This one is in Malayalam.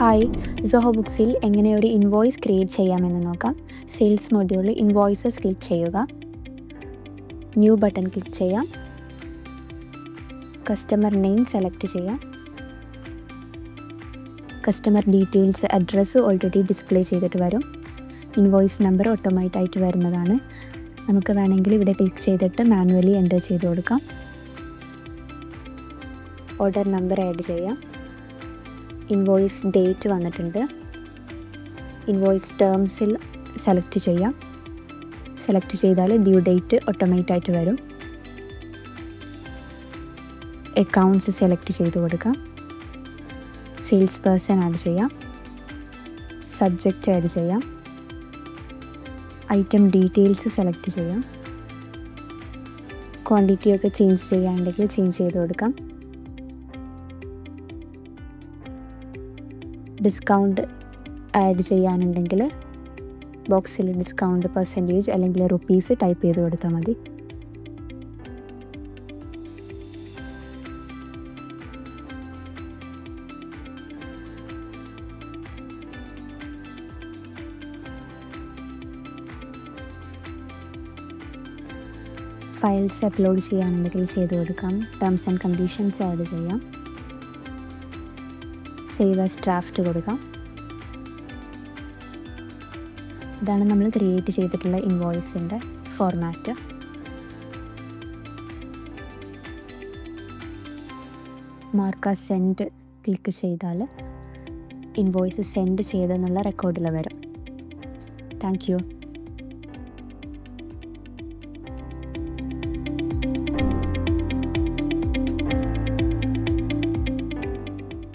ഹായ്, സോഹോ ബുക്സിൽ എങ്ങനെ ഒരു ഇൻവോയ്സ് ക്രിയേറ്റ് ചെയ്യാമെന്ന് നോക്കാം. സെയിൽസ് മൊഡ്യൂളിൽ ഇൻവോയ്സസ് ക്ലിക്ക് ചെയ്യുക. ന്യൂ ബട്ടൺ ക്ലിക്ക് ചെയ്യാം. കസ്റ്റമർ നെയിം സെലക്ട് ചെയ്യാം. Customer details address already display ചെയ്തിട്ട് വരും. ഇൻവോയ്സ് നമ്പർ ഓട്ടോമാറ്റിക്കായിട്ട് വരുന്നതാണ്. നമുക്ക് വേണമെങ്കിൽ ഇവിടെ ക്ലിക്ക് ചെയ്തിട്ട് മാനുവലി എൻ്റർ ചെയ്ത് കൊടുക്കാം. ഓർഡർ നമ്പർ ആഡ് ചെയ്യാം. ഇൻവോയ്സ് ഡേറ്റ് വന്നിട്ടുണ്ട്. ഇൻവോയ്സ് ടേംസിൽ സെലക്ട് ചെയ്യാം. സെലക്ട് ചെയ്താൽ ഡ്യൂ ഡേറ്റ് ഓട്ടോമാറ്റിക്കായിട്ട് വരും. അക്കൗണ്ട്സ് സെലക്ട് ചെയ്ത് കൊടുക്കാം. സെയിൽസ് പേഴ്സൺ ആഡ് ചെയ്യാം. സബ്ജക്റ്റ് ആഡ് ചെയ്യാം. ഐറ്റം ഡീറ്റെയിൽസ് സെലക്ട് ചെയ്യാം. ക്വാണ്ടിറ്റിയൊക്കെ ചേഞ്ച് ചെയ്യാനുണ്ടെങ്കിൽ ചേഞ്ച് ചെയ്ത് കൊടുക്കാം. ഡിസ്കൗണ്ട് ആഡ് ചെയ്യാനുണ്ടെങ്കിൽ ബോക്സിൽ ഡിസ്കൗണ്ട് പെർസെൻറ്റേജ് അല്ലെങ്കിൽ റുപ്പീസ് ടൈപ്പ് ചെയ്ത് കൊടുത്താൽ മതി. ഫയൽസ് അപ്ലോഡ് ചെയ്യാനുണ്ടെങ്കിൽ ചെയ്ത് കൊടുക്കാം. ടേംസ് ആൻഡ് കണ്ടീഷൻസ് ആഡ് ചെയ്യാം. സേവ് ആസ് ഡ്രാഫ്റ്റ് കൊടുക്കാം. ഇതാണ് നമ്മൾ ക്രിയേറ്റ് ചെയ്തിട്ടുള്ള ഇൻവോയ്സിൻ്റെ ഫോർമാറ്റ്. മാർക്ക് സെൻഡ് ക്ലിക്ക് ചെയ്താൽ ഇൻവോയ്സ് സെൻഡ് ചെയ്തെന്നുള്ള റെക്കോർഡിൽ വരും. Thank you.